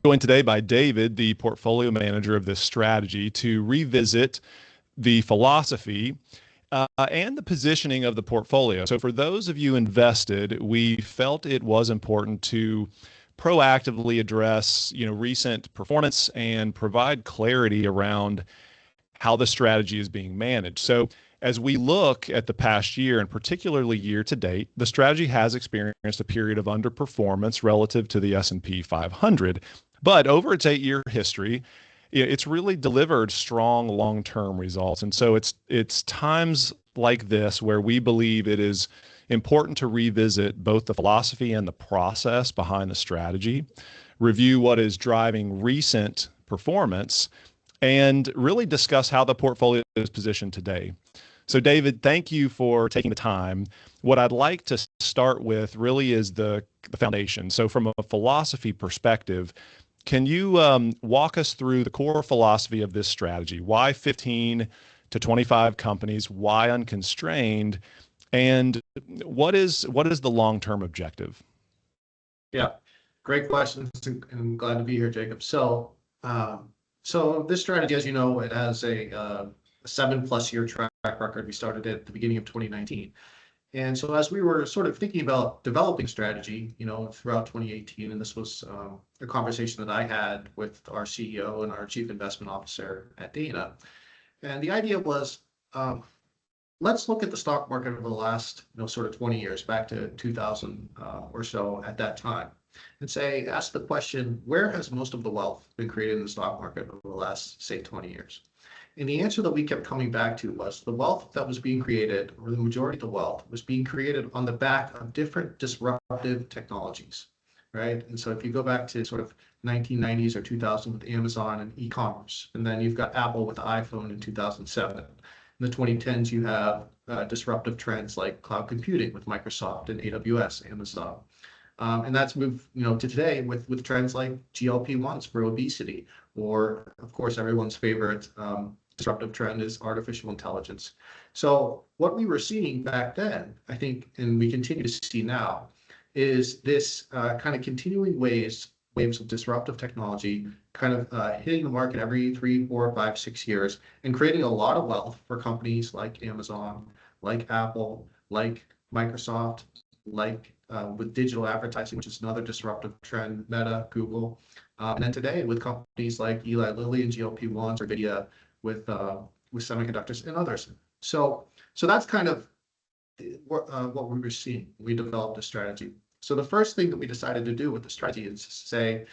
Joined today by David, the portfolio manager of this strategy, to revisit the philosophy and the positioning of the portfolio. So, for those of you invested, we felt it was important to proactively address, recent performance and provide clarity around how the strategy is being managed. So, as we look at the past year and particularly year to date, the strategy has experienced a period of underperformance relative to the S&P 500. But over its 8-year history, it's really delivered strong long-term results. And so it's times like this where we believe it is important to revisit both the philosophy and the process behind the strategy, review what is driving recent performance, and really discuss how the portfolio is positioned today. So, David, thank you for taking the time. What I'd like to start with really is the foundation. So, from a philosophy perspective, can you walk us through the core philosophy of this strategy? Why 15 to 25 companies? Why unconstrained? And what is the long-term objective? Yeah, great questions, and I'm glad to be here, Jacob. So this strategy, as you know, it has a 7+ year track record. We started it at the beginning of 2019. And so as we were sort of thinking about developing strategy, throughout 2018, and this was a conversation that I had with our CEO and our chief investment officer at Dana. And the idea was, let's look at the stock market over the last, sort of 20 years, back to 2000 or so at that time, and ask the question, where has most of the wealth been created in the stock market over the last, say, 20 years? And the answer that we kept coming back to was the wealth that was being created, or the majority of the wealth, was being created on the back of different disruptive technologies, right? And so if you go back to sort of 1990s or 2000 with Amazon and e-commerce, and then you've got Apple with the iPhone in 2007. In the 2010s, you have disruptive trends like cloud computing with Microsoft and AWS, Amazon. And that's moved, to today with trends like GLP-1s for obesity, or of course everyone's favorite disruptive trend is artificial intelligence. So what we were seeing back then, I think, and we continue to see now, is this kind of continuing waves of disruptive technology kind of hitting the market every 3, 4, 5, 6 years and creating a lot of wealth for companies like Amazon, like Apple, like Microsoft, like with digital advertising, which is another disruptive trend, Meta, Google. And then today with companies like Eli Lilly and GLP-1s, or NVIDIA with semiconductors and others. So that's kind of what we were seeing. We developed a strategy. So the first thing that we decided to do with the strategy is to say,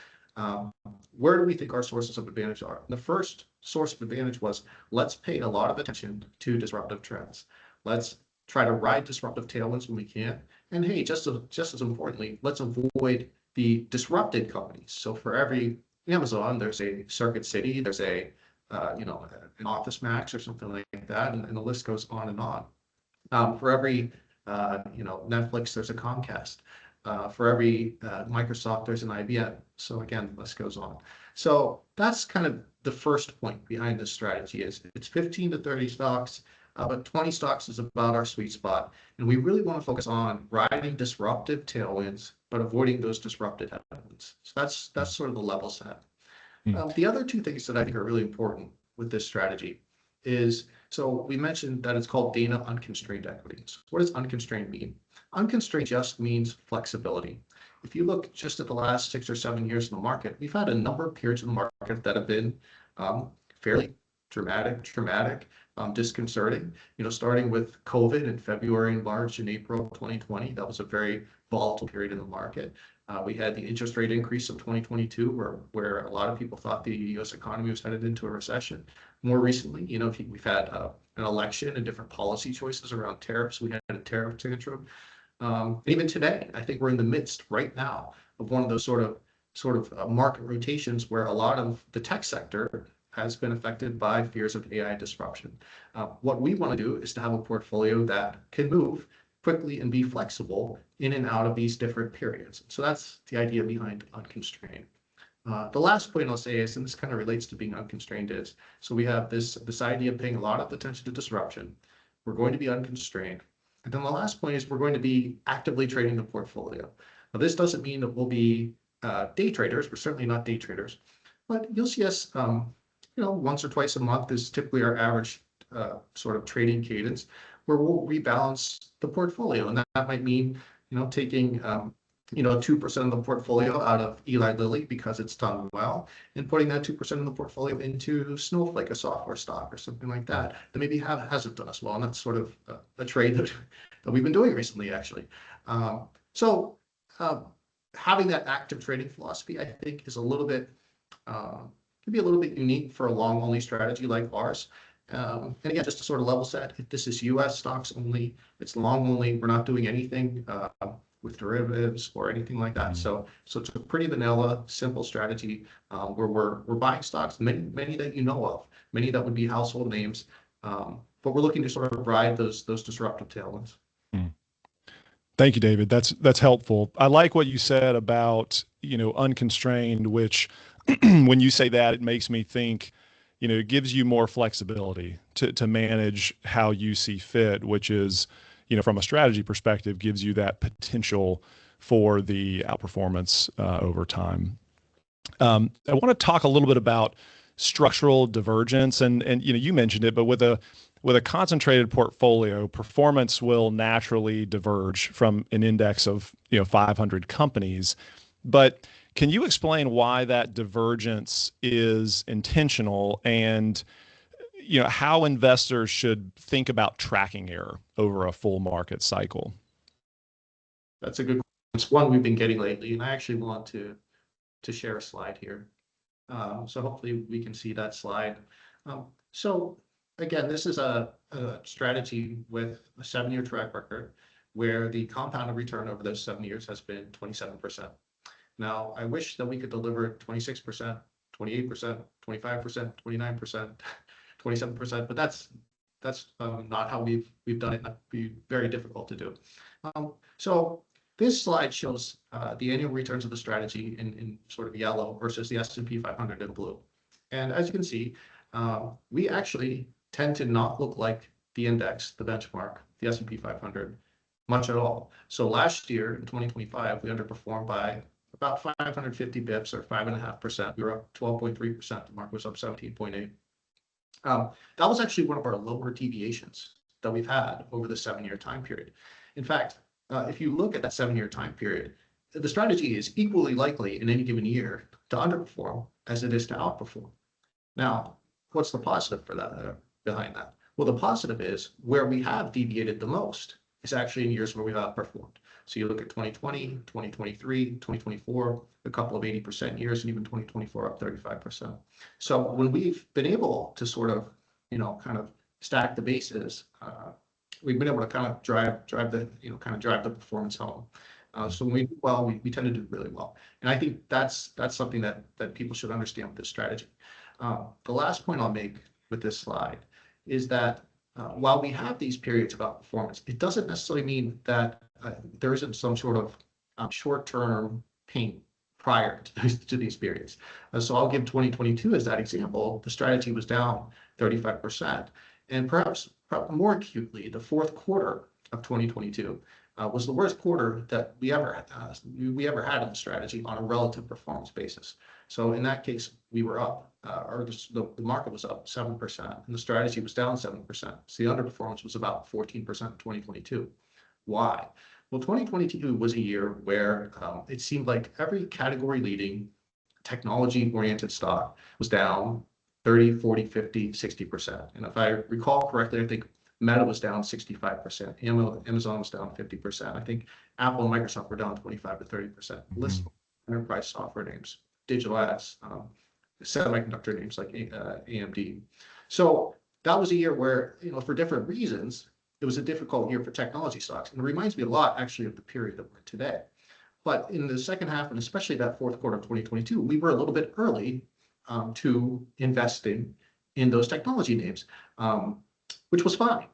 where do we think our sources of advantage are? And the first source of advantage was, let's pay a lot of attention to disruptive trends. Let's try to ride disruptive tailwinds when we can. And hey, just as importantly, let's avoid the disrupted companies. So for every Amazon, there's a Circuit City, there's an Office Max or something like that, and the list goes on and on. For every Netflix, there's a Comcast. For every Microsoft, there's an IBM. So again, the list goes on. So that's kind of the first point behind this strategy. Is it's 15 to 30 stocks, but 20 stocks is about our sweet spot. And we really want to focus on riding disruptive tailwinds, but avoiding those disrupted headwinds. So that's sort of the level set. The other two things that I think are really important with this strategy is, so we mentioned that it's called Dana Unconstrained Equities. What does unconstrained mean? Unconstrained just means flexibility. If you look just at the last 6 or 7 years in the market, we've had a number of periods in the market that have been fairly traumatic, disconcerting. Starting with COVID in February and March and April 2020, that was a very volatile period in the market. We had the interest rate increase of 2022, where a lot of people thought the U.S. economy was headed into a recession. More recently, we've had an election and different policy choices around tariffs. We had a tariff tantrum. Even today, I think we're in the midst right now of one of those sort of market rotations where a lot of the tech sector has been affected by fears of AI disruption. What we want to do is to have a portfolio that can move quickly and be flexible in and out of these different periods. So that's the idea behind unconstrained. The last point I'll say is, and this kind of relates to being unconstrained, is, so we have this idea of paying a lot of attention to disruption. We're going to be unconstrained. And then the last point is we're going to be actively trading the portfolio. Now, this doesn't mean that we'll be day traders. We're certainly not day traders, but you'll see us, once or twice a month is typically our average sort of trading cadence, where we'll rebalance the portfolio. And that might mean, taking 2% of the portfolio out of Eli Lilly because it's done well, and putting that 2% of the portfolio into Snowflake, a software stock or something like that maybe hasn't done as well. And that's sort of a trade that we've been doing recently, actually. So having that active trading philosophy, I think, is a little bit, can be a little bit unique for a long only strategy like ours. And again, just to sort of level set, this is US stocks only, it's long only, we're not doing anything with derivatives or anything like that. So it's a pretty vanilla, simple strategy where we're buying stocks, many that you know of, many that would be household names, but we're looking to sort of ride those disruptive tailwinds. Thank you, David. That's helpful. I like what you said about, unconstrained, which when you say that, it makes me think, it gives you more flexibility to manage how you see fit, which is, from a strategy perspective, gives you that potential for the outperformance over time. I want to talk a little bit about structural divergence, and you mentioned it, but with a concentrated portfolio, performance will naturally diverge from an index of 500 companies. But can you explain why that divergence is intentional, and how investors should think about tracking error over a full market cycle? That's a good question. It's one we've been getting lately, and I actually want to share a slide here. So hopefully we can see that slide. So again, this is a strategy with a 7-year track record where the compounded return over those 7 years has been 27%. Now, I wish that we could deliver 26%, 28%, 25%, 29%, 27%, but that's not how we've done it. That'd be very difficult to do. So this slide shows the annual returns of the strategy in sort of yellow versus the S&P 500 in blue. And as you can see, we actually tend to not look like the index, the benchmark, the S&P 500, much at all. So last year, in 2025, we underperformed by about 550 bips or 5.5%. We were up 12.3%. The market was up 17.8. That was actually one of our lower deviations that we've had over the 7-year time period. In fact, if you look at that 7-year time period, the strategy is equally likely in any given year to underperform as it is to outperform. Now, what's the positive for that behind that? Well, the positive is where we have deviated the most is actually in years where we've outperformed. So you look at 2020, 2023, 2024, a couple of 80% years, and even 2024 up 35%. So when we've been able to sort of, kind of stack the bases, we've been able to kind of drive the performance home. So when we do well, we tend to do really well. And I think that's something that people should understand with this strategy. The last point I'll make with this slide is that while we have these periods of outperformance, it doesn't necessarily mean that there isn't some sort of short-term pain prior to these periods. So I'll give 2022 as that example. The strategy was down 35%. And perhaps more acutely, the fourth quarter of 2022 was the worst quarter that we ever had in the strategy on a relative performance basis. So in that case, we were up, the market was up 7%, and the strategy was down 7%. So the underperformance was about 14% in 2022. Why? Well, 2022 was a year where it seemed like every category leading technology-oriented stock was down 30, 40, 50, 60%. And if I recall correctly, I think Meta was down 65%. Amazon was down 50%. I think Apple and Microsoft were down 25 to 30%. List enterprise software names, digital ads, semiconductor names like AMD. So that was a year where, for different reasons, it was a difficult year for technology stocks. And it reminds me a lot, actually, of the period that we're in today. But in the second half, and especially that fourth quarter of 2022, we were a little bit early to investing in those technology names, which was fine.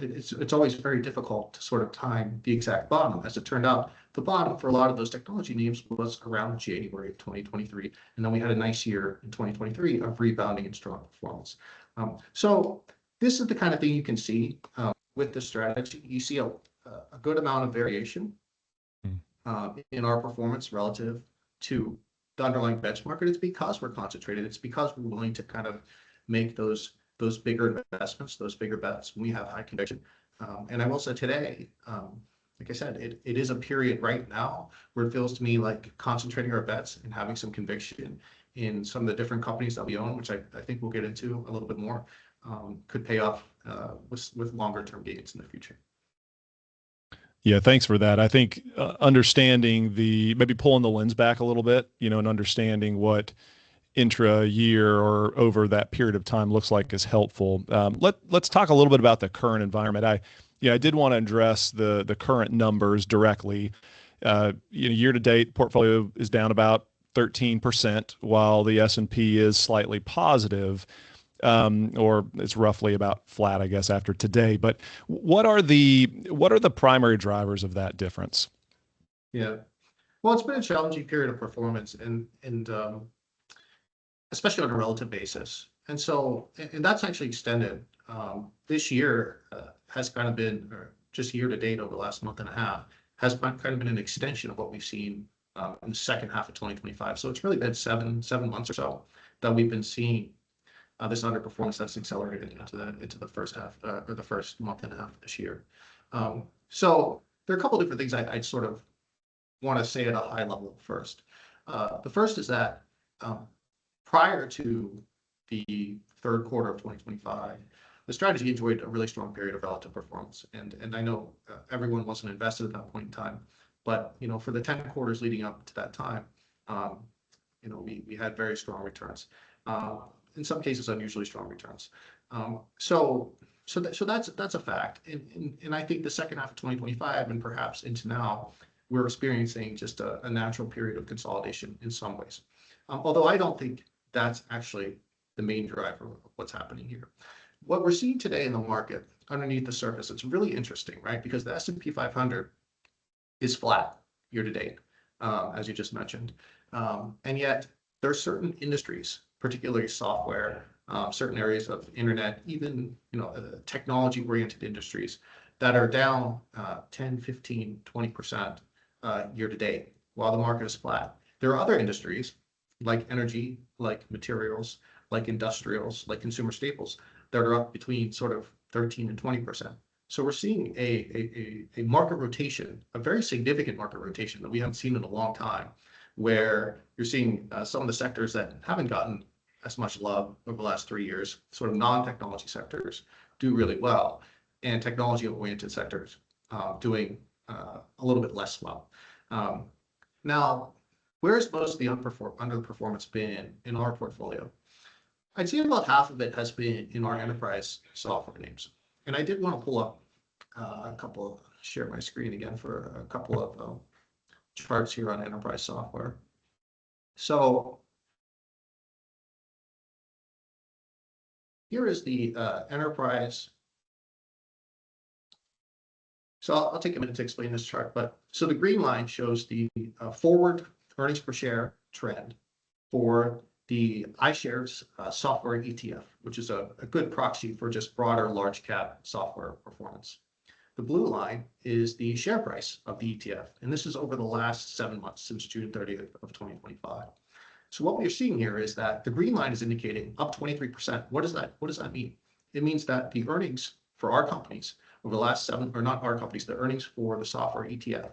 It's always very difficult to sort of time the exact bottom. As it turned out, the bottom for a lot of those technology names was around January of 2023. And then we had a nice year in 2023 of rebounding and strong performance. So this is the kind of thing you can see with the strategy. You see a good amount of variation in our performance relative to the underlying benchmark, and it's because we're concentrated. It's because we're willing to kind of make those bigger investments, those bigger bets when we have high conviction. And I will say today, like I said, it is a period right now where it feels to me like concentrating our bets and having some conviction in some of the different companies that we own, which I think we'll get into a little bit more, could pay off with longer term gains in the future. Yeah, thanks for that. I think understanding maybe pulling the lens back a little bit, and understanding what intra year or over that period of time looks like is helpful. Let's talk a little bit about the current environment. I did want to address the current numbers directly. Year to date, portfolio is down about 13%, while the S&P is slightly positive, or it's roughly about flat, I guess, after today. But what are the primary drivers of that difference? Yeah, well, it's been a challenging period of performance, and especially on a relative basis. And so, and that's actually extended. This year has kind of been, or just year to date over the last month and a half, has kind of been an extension of what we've seen in the second half of 2025. So it's really been seven months or so that we've been seeing this underperformance that's accelerated into the first half or the first month and a half of this year. So there are a couple of different things I'd sort of want to say at a high level first. The first is that prior to the third quarter of 2025, the strategy enjoyed a really strong period of relative performance. And I know everyone wasn't invested at that point in time, but for the 10 quarters leading up to that time, we had very strong returns. In some cases, unusually strong returns. So that's a fact. And I think the second half of 2025 and perhaps into now, we're experiencing just a natural period of consolidation in some ways. Although I don't think that's actually the main driver of what's happening here. What we're seeing today in the market underneath the surface, it's really interesting, right? Because the S&P 500 is flat year to date, as you just mentioned. And yet there are certain industries, particularly software, certain areas of internet, even technology-oriented industries that are down 10, 15, 20% year to date, while the market is flat. There are other industries like energy, like materials, like industrials, like consumer staples that are up between sort of 13 and 20%. So we're seeing a market rotation, a very significant market rotation that we haven't seen in a long time, where you're seeing some of the sectors that haven't gotten as much love over the last 3 years, sort of non-technology sectors, do really well, and technology-oriented sectors doing a little bit less well. Now, where's most of the underperformance been in our portfolio? I'd say about half of it has been in our enterprise software names. And I did want to pull up share my screen again for a couple of charts here on enterprise software. So here is the enterprise. So I'll take a minute to explain this chart. But so the green line shows the forward earnings per share trend for the iShares software ETF, which is a good proxy for just broader large cap software performance. The blue line is the share price of the ETF, and this is over the last 7 months since June 30th of 2025. So what we're seeing here is that the green line is indicating up 23%. What does that mean? It means that the earnings for our companies over the last not our companies, the earnings for the software ETF,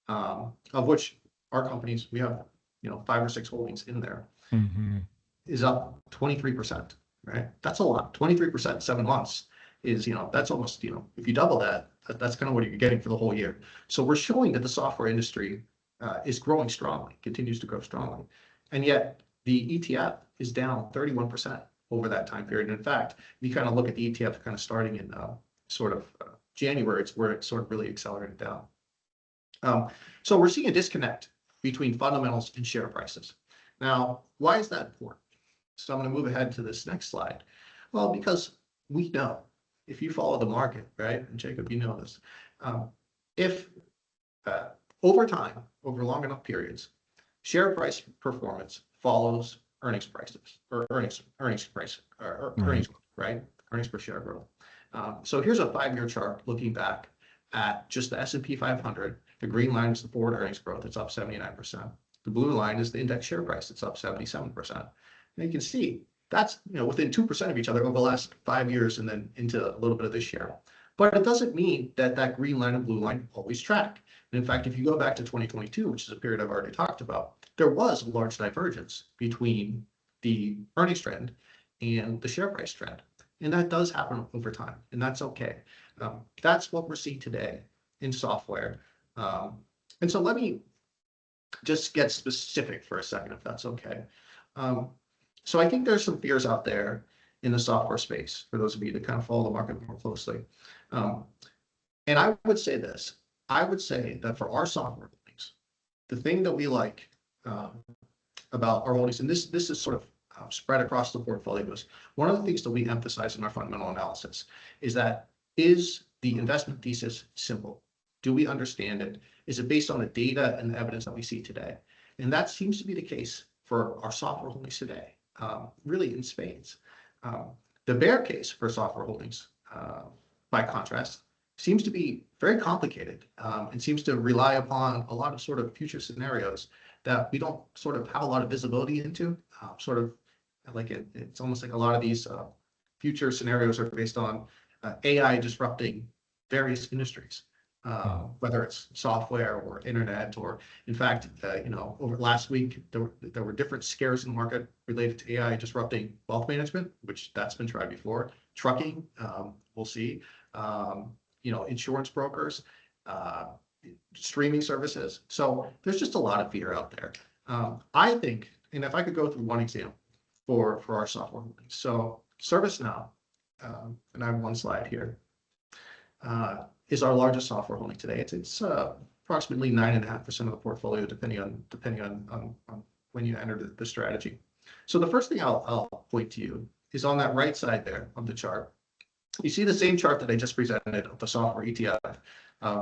of which our companies, we have 5 or 6 holdings in there, is up 23%, right? That's a lot. 23% in 7 months is, that's almost, if you double that, that's kind of what you're getting for the whole year. So we're showing that the software industry is growing strongly, continues to grow strongly. And yet the ETF is down 31% over that time period. And in fact, if you kind of look at the ETF kind of starting in January, it's where it sort of really accelerated down. So we're seeing a disconnect between fundamentals and share prices. Now, why is that important? So I'm going to move ahead to this next slide. Well, because we know, if you follow the market, right, and Jacob, you know this, if over time, over long enough periods, share price performance follows earnings prices or earnings price or earnings, right? Earnings per share growth. So here's a 5-year chart looking back at just the S&P 500. The green line is the forward earnings growth. It's up 79%. The blue line is the index share price. It's up 77%. And you can see that's within 2% of each other over the last 5 years and then into a little bit of this year. But it doesn't mean that that green line and blue line always track. And in fact, if you go back to 2022, which is a period I've already talked about, there was a large divergence between the earnings trend and the share price trend. And that does happen over time, and that's okay. That's what we're seeing today in software. And so let me just get specific for a second, if that's okay. So I think there's some fears out there in the software space for those of you that kind of follow the market more closely. And I would say this, I would say that for our software holdings, the thing that we like about our holdings, and this is sort of spread across the portfolios, one of the things that we emphasize in our fundamental analysis is the investment thesis simple? Do we understand it? Is it based on the data and the evidence that we see today? And that seems to be the case for our software holdings today, really in spades. The bear case for software holdings, by contrast, seems to be very complicated and seems to rely upon a lot of sort of future scenarios that we don't sort of have a lot of visibility into. Sort of like it's almost like a lot of these future scenarios are based on AI disrupting various industries, whether it's software or internet, or in fact, over last week, there were different scares in the market related to AI disrupting wealth management, which that's been tried before. Trucking, we'll see, insurance brokers, streaming services. So there's just a lot of fear out there. I think, and if I could go through one example for our software holdings. So ServiceNow, and I have one slide here, is our largest software holding today. It's approximately 9.5% of the portfolio, depending on when you enter the strategy. So the first thing I'll point to you is on that right side there of the chart. You see the same chart that I just presented of the software ETF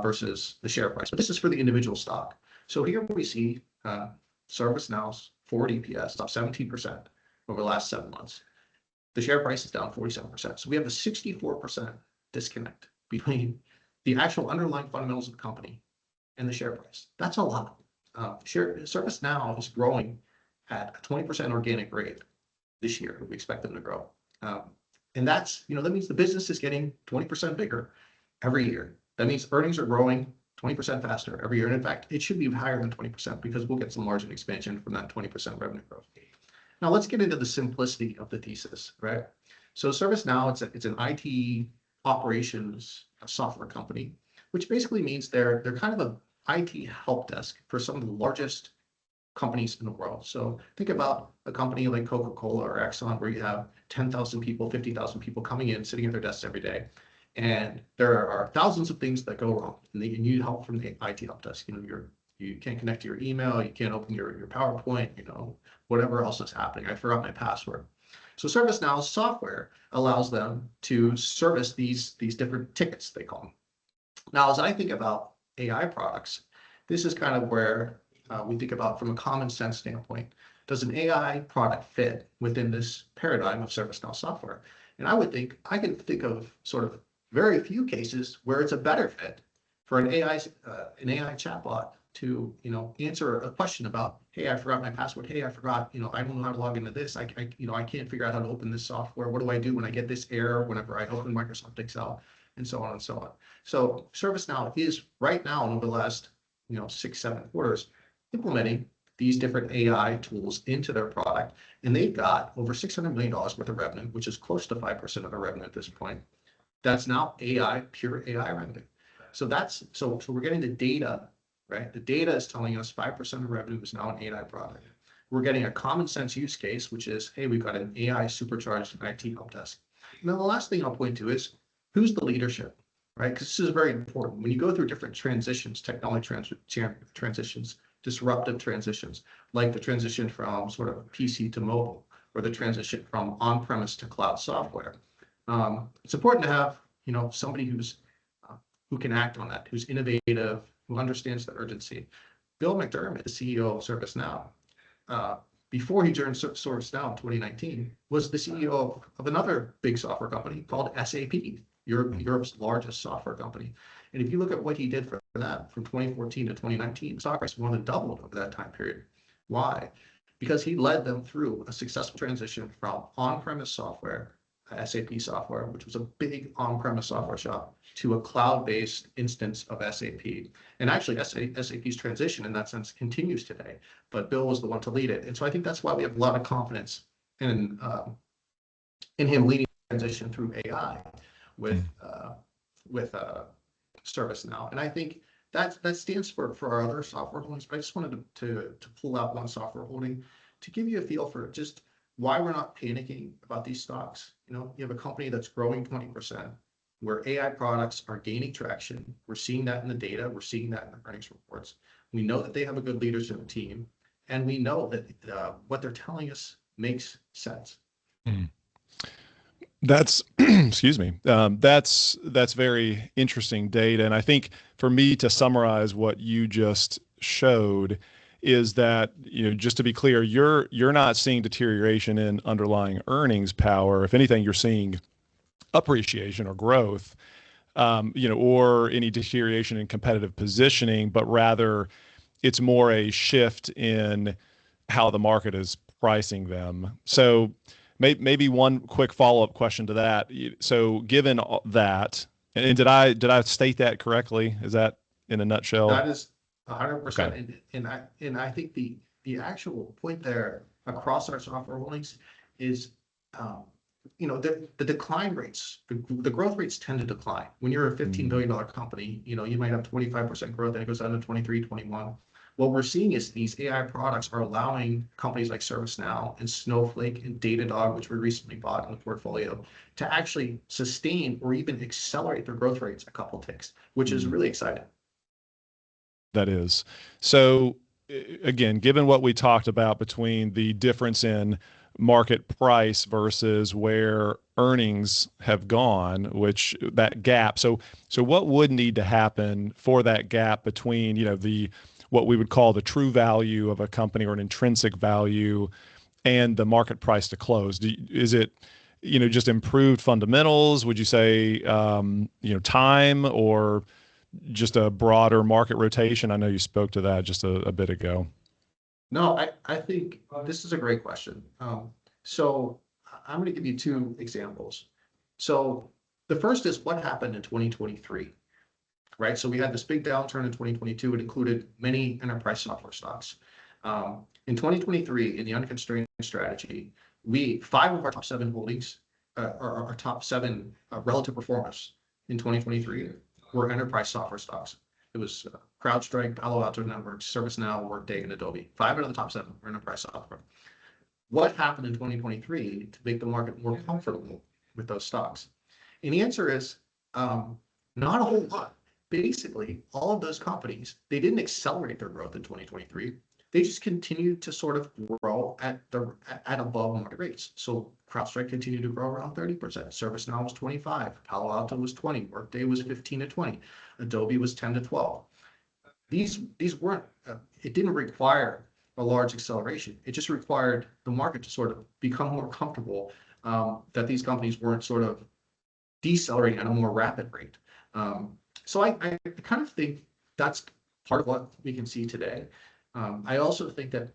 versus the share price, but this is for the individual stock. So here we see ServiceNow's forward EPS up 17% over the last 7 months. The share price is down 47%. So we have a 64% disconnect between the actual underlying fundamentals of the company and the share price. That's a lot. ServiceNow is growing at a 20% organic rate this year. We expect them to grow. And that's, that means the business is getting 20% bigger every year. That means earnings are growing 20% faster every year. And in fact, it should be higher than 20% because we'll get some margin expansion from that 20% revenue growth. Now let's get into the simplicity of the thesis, right? So ServiceNow, it's an IT operations software company, which basically means they're kind of a IT help desk for some of the largest companies in the world. So think about a company like Coca-Cola or Exxon, where you have 10,000 people, 50,000 people coming in, sitting at their desks every day. And there are thousands of things that go wrong, and you need help from the IT help desk. You can't connect to your email, you can't open your PowerPoint, whatever else is happening. I forgot my password. So ServiceNow's software allows them to service these different tickets, they call them. Now, as I think about AI products, this is kind of where we think about from a common sense standpoint. Does an AI product fit within this paradigm of ServiceNow software? And I can think of sort of very few cases where it's a better fit for an AI chatbot to answer a question about, hey, I forgot my password. Hey, I forgot, I don't know how to log into this. I can't figure out how to open this software. What do I do when I get this error whenever I open Microsoft Excel, and so on and so on. So ServiceNow is right now, over the last 6-7 quarters, implementing these different AI tools into their product, and they've got over $600 million worth of revenue, which is close to 5% of their revenue at this point. That's now pure AI revenue. So we're getting the data, right? The data is telling us 5% of revenue is now an AI product. We're getting a common sense use case, which is, hey, we've got an AI supercharged IT help desk. And then the last thing I'll point to is who's the leadership, right? Because this is very important. When you go through different transitions, technology transitions, disruptive transitions, like the transition from sort of PC to mobile, or the transition from on-premise to cloud software, it's important to have somebody who can act on that, who's innovative, who understands the urgency. Bill McDermott, the CEO of ServiceNow, before he joined ServiceNow in 2019, was the CEO of another big software company called SAP, Europe's largest software company. And if you look at what he did for that from 2014 to 2019, stock price more than doubled over that time period. Why? Because he led them through a successful transition from on-premise software, SAP software, which was a big on-premise software shop, to a cloud-based instance of SAP. And actually, SAP's transition in that sense continues today, but Bill was the one to lead it. And so I think that's why we have a lot of confidence in him leading the transition through AI with ServiceNow. And I think that stands for our other software holdings, but I just wanted to pull out one software holding to give you a feel for just why we're not panicking about these stocks. You have a company that's growing 20%, where AI products are gaining traction. We're seeing that in the data. We're seeing that in the earnings reports. We know that they have a good leadership team, and we know that what they're telling us makes sense. Mm. That's excuse me. That's very interesting data, and I think for me to summarize what you just showed is that just to be clear, you're not seeing deterioration in underlying earnings power. If anything, you're seeing appreciation or growth, or any deterioration in competitive positioning, but rather it's more a shift in how the market is pricing them. So maybe one quick follow-up question to that. So given that, and did I state that correctly? Is that in a nutshell? That is 100%. Okay. And I think the actual point there across our software holdings is, the decline rates, the growth rates tend to decline. When you're a $15 billion company, you might have 25% growth and it goes down to 23, 21. What we're seeing is these AI products are allowing companies like ServiceNow and Snowflake and Datadog, which we recently bought in the portfolio, to actually sustain or even accelerate their growth rates a couple ticks, which is really exciting. That is. So again, given what we talked about between the difference in market price versus where earnings have gone, which that gap. So what would need to happen for that gap between, the what we would call the true value of a company or an intrinsic value and the market price to close? Is it, just improved fundamentals? Would you say, time, or just a broader market rotation? I know you spoke to that just a bit ago. No, I think this is a great question. So I'm going to give you two examples. So the first is what happened in 2023, right? So we had this big downturn in 2022. It included many enterprise software stocks. In 2023, in the unconstrained strategy, 5 of our top 7 holdings, our top 7 relative performers in 2023 were enterprise software stocks. It was CrowdStrike, Palo Alto Networks, ServiceNow, Workday, and Adobe. 5 out of the top 7 were enterprise software. What happened in 2023 to make the market more comfortable with those stocks? And the answer is not a whole lot. Basically, all of those companies, they didn't accelerate their growth in 2023. They just continued to sort of grow at above market rates. So CrowdStrike continued to grow around 30%. ServiceNow was 25. Palo Alto was 20. Workday was 15 to 20. Adobe was 10 to 12. These weren't. It didn't require a large acceleration. It just required the market to sort of become more comfortable that these companies weren't sort of decelerating at a more rapid rate. So I kind of think that's part of what we can see today. I also think that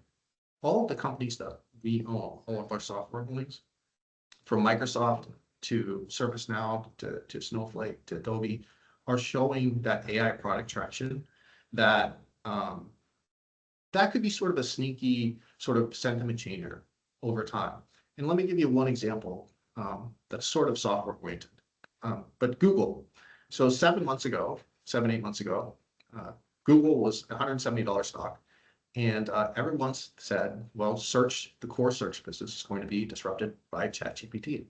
all of the companies that we own, all of our software holdings, from Microsoft to ServiceNow to Snowflake to Adobe, are showing that AI product traction that could be sort of a sneaky sort of sentiment changer over time. And let me give you one example that's sort of software oriented. But Google. So 8 months ago, Google was a $170 stock. And everyone said, well, the core search business is going to be disrupted by ChatGPT.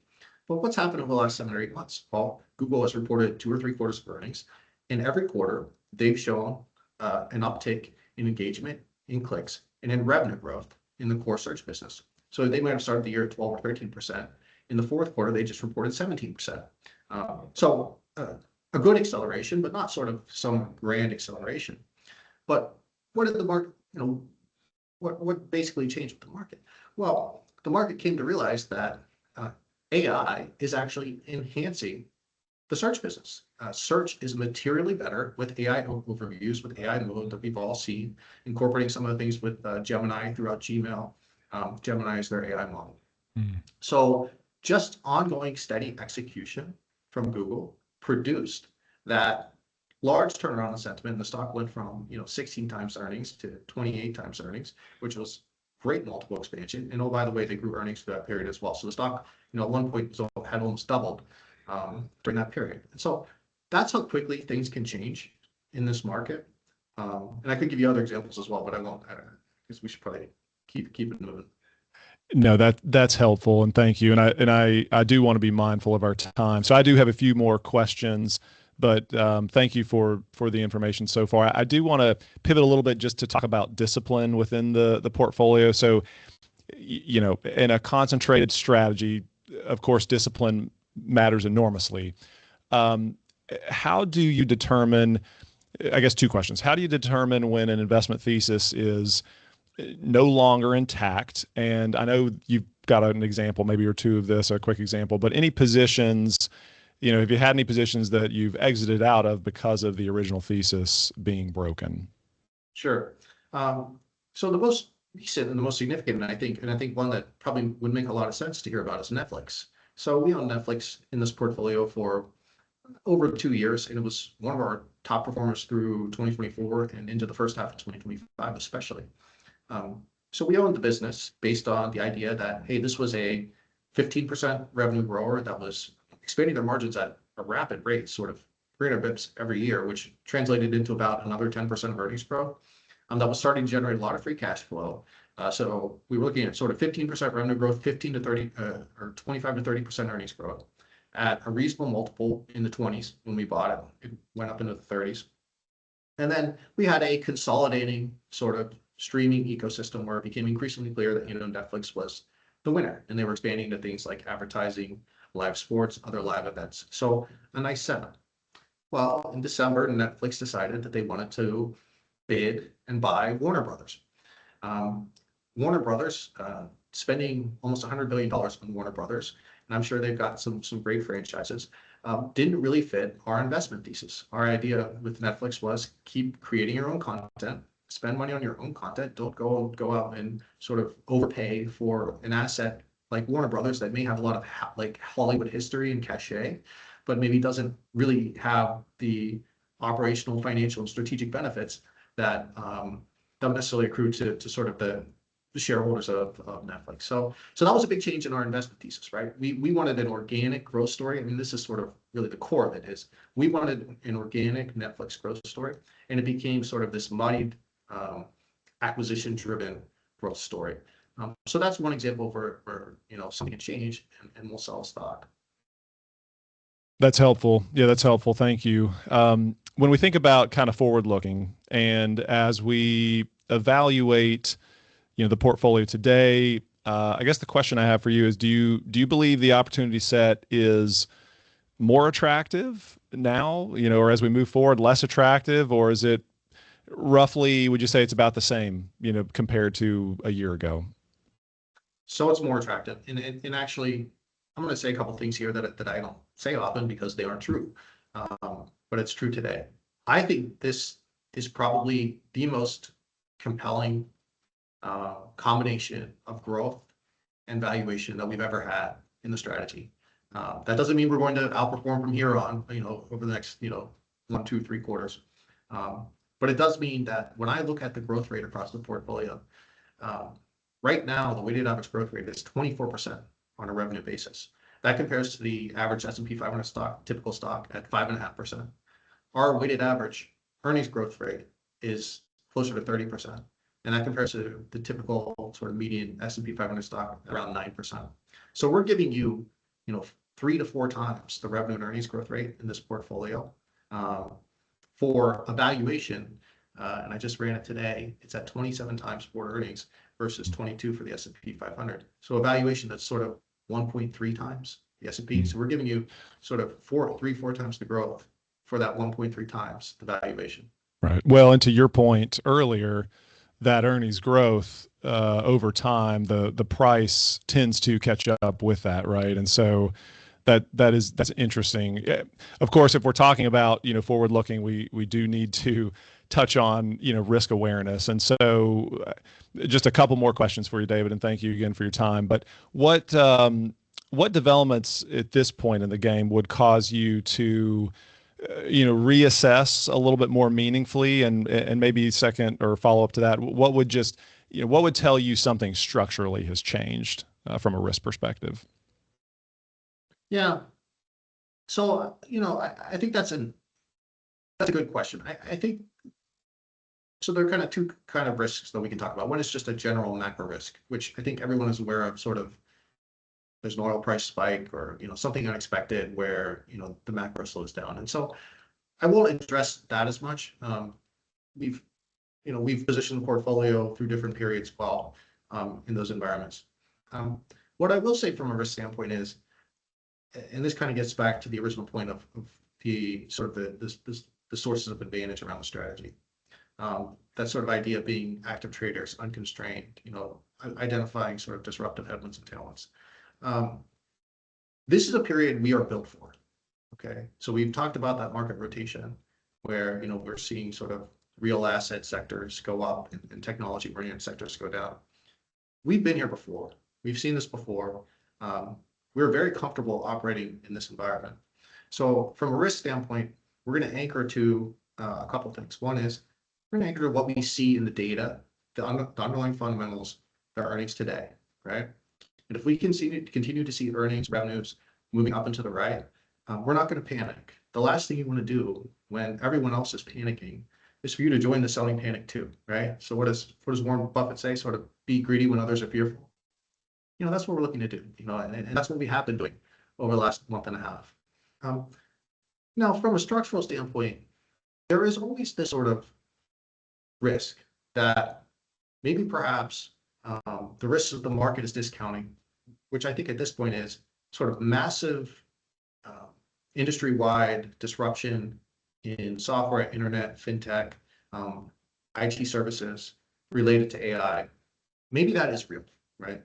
But what's happened over the last 7 or 8 months? Well, Google has reported 2 or 3 quarters of earnings. And every quarter, they've shown an uptick in engagement, in clicks, and in revenue growth in the core search business. So they might have started the year at 12 or 13%. In the fourth quarter, they just reported 17%. So a good acceleration, but not sort of some grand acceleration. But what did the market, what basically changed with the market? Well, the market came to realize that AI is actually enhancing the search business. search is materially better with AI overviews, with AI mode that we've all seen, incorporating some of the things with Gemini throughout Gmail. Gemini is their AI model. So just ongoing steady execution from Google produced that large turnaround in sentiment. The stock went from 16 times earnings to 28 times earnings, which was great multiple expansion. And oh, by the way, they grew earnings for that period as well. So the stock, at one point had almost doubled during that period. And so that's how quickly things can change in this market. And I could give you other examples as well, but I won't, because we should probably keep it moving. No, that's helpful, and thank you. And I do want to be mindful of our time, so I do have a few more questions, but thank you for the information so far. I do want to pivot a little bit just to talk about discipline within the portfolio. So, in a concentrated strategy, of course, discipline matters enormously. How do you determine? I guess two questions. How do you determine when an investment thesis is no longer intact? And I know you've got an example, maybe or two of this, a quick example, but any positions, have you had any positions that you've exited out of because of the original thesis being broken? Sure. So the most recent and the most significant, I think one that probably would make a lot of sense to hear about is Netflix. So we own Netflix in this portfolio for over 2 years, and it was one of our top performers through 2024 and into the first half of 2025, especially. So we owned the business based on the idea that, hey, this was a 15% revenue grower that was expanding their margins at a rapid rate, sort of 300 bips every year, which translated into about another 10% of earnings growth. That was starting to generate a lot of free cash flow. So we were looking at sort of 15% revenue growth, 15 to 30, or 25 to 30% earnings growth at a reasonable multiple in the 20s when we bought it. It went up into the 30s. And then we had a consolidating sort of streaming ecosystem where it became increasingly clear that Netflix was the winner, and they were expanding to things like advertising, live sports, other live events. So a nice setup. Well, in December, Netflix decided that they wanted to bid and buy Warner Brothers. Warner Brothers, spending almost $100 billion on Warner Brothers, and I'm sure they've got some great franchises, didn't really fit our investment thesis. Our idea with Netflix was keep creating your own content, spend money on your own content. Don't go out and sort of overpay for an asset like Warner Brothers that may have a lot of like Hollywood history and cachet, but maybe doesn't really have the operational, financial, and strategic benefits that don't necessarily accrue to sort of the shareholders of Netflix. So that was a big change in our investment thesis, right? We wanted an organic growth story. I mean, this is sort of really the core of it is we wanted an organic Netflix growth story, and it became sort of this muddied acquisition-driven growth story. So that's one example where something can change and we'll sell stock. That's helpful. Yeah, that's helpful. Thank you. When we think about kind of forward looking and as we evaluate, the portfolio today, I guess the question I have for you is, do you believe the opportunity set is more attractive now, or as we move forward, less attractive, or is it roughly, would you say it's about the same, compared to a year ago? So it's more attractive. And actually, I'm going to say a couple of things here that I don't say often because they aren't true, but it's true today. I think this is probably the most compelling combination of growth and valuation that we've ever had in the strategy. That doesn't mean we're going to outperform from here on, over the next, 1, 2, 3 quarters. But it does mean that when I look at the growth rate across the portfolio, right now, the weighted average growth rate is 24% on a revenue basis. That compares to the average S&P 500 stock, typical stock, at 5.5%. Our weighted average earnings growth rate is closer to 30%. And that compares to the typical sort of median S&P 500 stock around 9%. So we're giving you, 3 to 4 times the revenue and earnings growth rate in this portfolio for a valuation. And I just ran it today. It's at 27 times forward earnings versus 22 for the S&P 500. So a valuation that's sort of 1.3 times the S&P. So we're giving you sort of 4 times the growth for that 1.3 times the valuation. Right. Well, and to your point earlier, that earnings growth over time, the price tends to catch up with that, right? And so That's interesting. Of course, if we're talking about forward looking, we do need to touch on risk awareness. And so, just a couple more questions for you, David, and thank you again for your time. But what developments at this point in the game would cause you to reassess a little bit more meaningfully, and maybe second or follow up to that, what would just what would tell you something structurally has changed from a risk perspective? Yeah. So, I think that's a good question. I think so. There are kind of two kind of risks that we can talk about. One is just a general macro risk, which I think everyone is aware of. Sort of, there's an oil price spike or something unexpected where the macro slows down, and so I won't address that as much. We've we've positioned the portfolio through different periods well in those environments. What I will say from a risk standpoint is, and this kind of gets back to the original point of the sort of the sources of advantage around the strategy. That sort of idea of being active traders, unconstrained, identifying sort of disruptive headwinds and tailwinds. This is a period we are built for. Okay, so we've talked about that market rotation where we're seeing sort of real asset sectors go up and technology-oriented sectors go down. We've been here before. We've seen this before. We're very comfortable operating in this environment. So from a risk standpoint, we're going to anchor to a couple of things. One is we're going to anchor to what we see in the data, the underlying fundamentals, our earnings today, right? And if we continue to see earnings, revenues moving up and to the right, we're not going to panic. The last thing you want to do when everyone else is panicking is for you to join the selling panic too, right? So what does Warren Buffett say? Sort of be greedy when others are fearful. That's what we're looking to do, and that's what we have been doing over the last month and a half. Now, from a structural standpoint, there is always this sort of risk that maybe perhaps the risks of the market is discounting, which I think at this point is sort of massive industry-wide disruption in software, internet, fintech, IT services related to AI. Maybe that is real, right?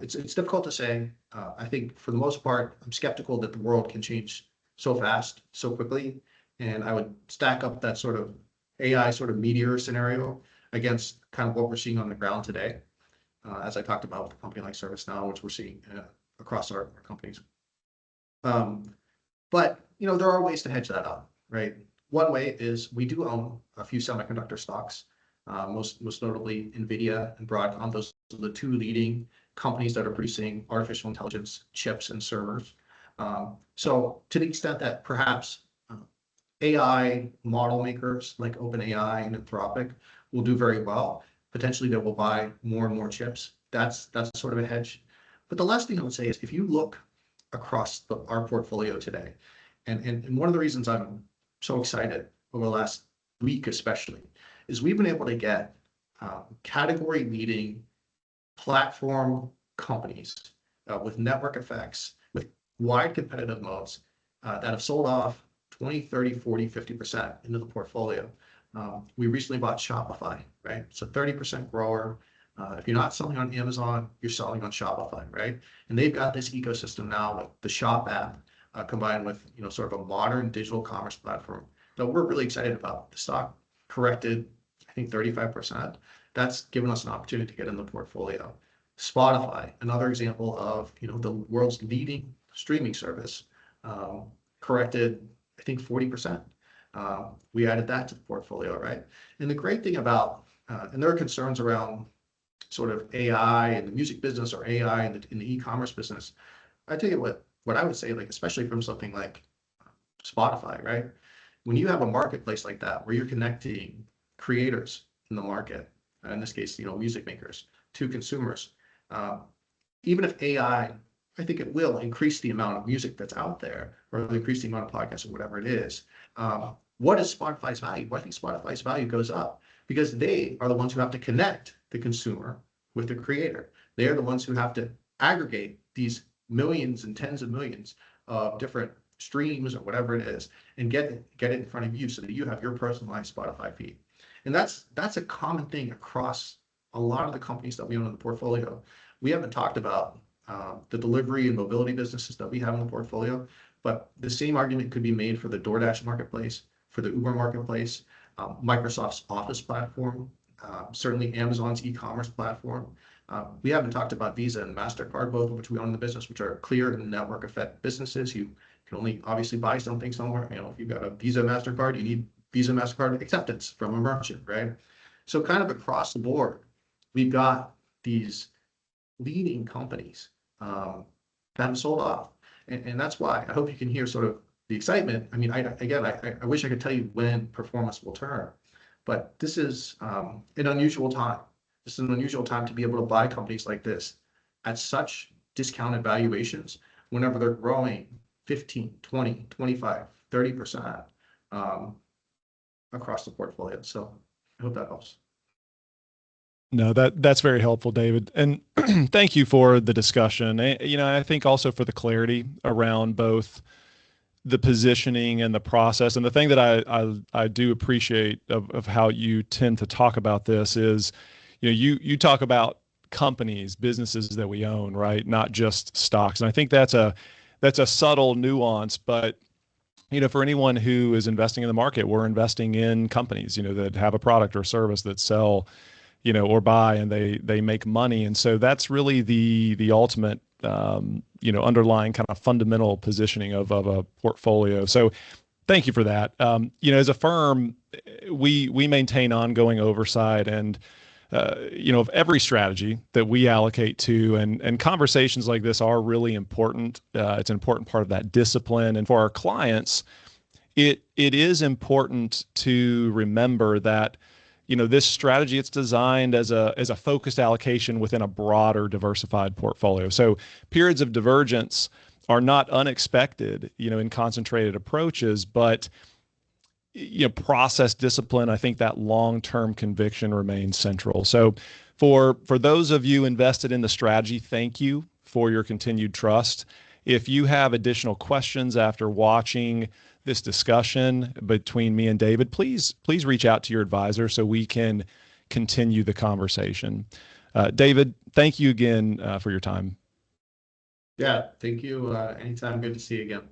It's difficult to say. I think for the most part, I'm skeptical that the world can change so fast, so quickly. And I would stack up that sort of AI sort of meteor scenario against kind of what we're seeing on the ground today. As I talked about with a company like ServiceNow, which we're seeing across our companies. But there are ways to hedge that out, right? One way is we do own a few semiconductor stocks, most notably NVIDIA and Broadcom. Those are the two leading companies that are producing artificial intelligence chips and servers. So to the extent that perhaps AI model makers like OpenAI and Anthropic will do very well, potentially they will buy more and more chips. That's sort of a hedge. But the last thing I would say is if you look across our portfolio today, and one of the reasons I'm so excited over the last week especially, is we've been able to get category leading platform companies with network effects, with wide competitive moats that have sold off 20, 30, 40, 50% into the portfolio. We recently bought Shopify, right? It's a 30% grower. If you're not selling on Amazon, you're selling on Shopify, right? And they've got this ecosystem now with the Shop app combined with sort of a modern digital commerce platform that we're really excited about. The stock corrected, I think 35%. That's given us an opportunity to get in the portfolio. Spotify, another example of the world's leading streaming service, corrected, I think 40%. We added that to the portfolio, right? And the great thing about, and there are concerns around sort of AI in the music business or AI in the e-commerce business. I tell you what I would say, like especially from something like Spotify, right? When you have a marketplace like that where you're connecting creators in the market, in this case, music makers, to consumers, even if AI, I think it will increase the amount of music that's out there, or increase the amount of podcasts or whatever it is. What is Spotify's value? Well, I think Spotify's value goes up because they are the ones who have to connect the consumer with the creator. They are the ones who have to aggregate these millions and tens of millions of different streams or whatever it is, and get it in front of you so that you have your personalized Spotify feed. And that's a common thing across a lot of the companies that we own in the portfolio. We haven't talked about the delivery and mobility businesses that we have in the portfolio. But the same argument could be made for the DoorDash marketplace, for the Uber marketplace, Microsoft's Office platform, certainly Amazon's e-commerce platform. We haven't talked about Visa and MasterCard, both of which we own in the business, which are clear and network effect businesses. You can only obviously buy something somewhere. If you've got a Visa, MasterCard, you need Visa, MasterCard acceptance from a merchant, right? So kind of across the board, we've got these leading companies that have sold off. And that's why I hope you can hear sort of the excitement. I mean, I wish I could tell you when performance will turn, but this is an unusual time. This is an unusual time to be able to buy companies like this at such discounted valuations whenever they're growing 15, 20, 25, 30% across the portfolio. So I hope that helps. No, that's very helpful, David. And thank you for the discussion. I think also for the clarity around both the positioning and the process. And the thing that I do appreciate of how you tend to talk about this is, you talk about companies, businesses that we own, right? Not just stocks. And I think that's a subtle nuance, but for anyone who is investing in the market, we're investing in companies, that have a product or service that sell, or buy, and they make money. And so that's really the ultimate, underlying kind of fundamental positioning of a portfolio. So thank you for that. As a firm, we maintain ongoing oversight and, of every strategy that we allocate to, and conversations like this are really important. It's an important part of that discipline. And for our clients, it is important to remember that this strategy, it's designed as a focused allocation within a broader diversified portfolio. So periods of divergence are not unexpected, in concentrated approaches, but process discipline, I think that long-term conviction remains central. So for those of you invested in the strategy, thank you for your continued trust. If you have additional questions after watching this discussion between me and David, please reach out to your advisor so we can continue the conversation. David, thank you again for your time. Yeah, thank you. Anytime. Good to see you again.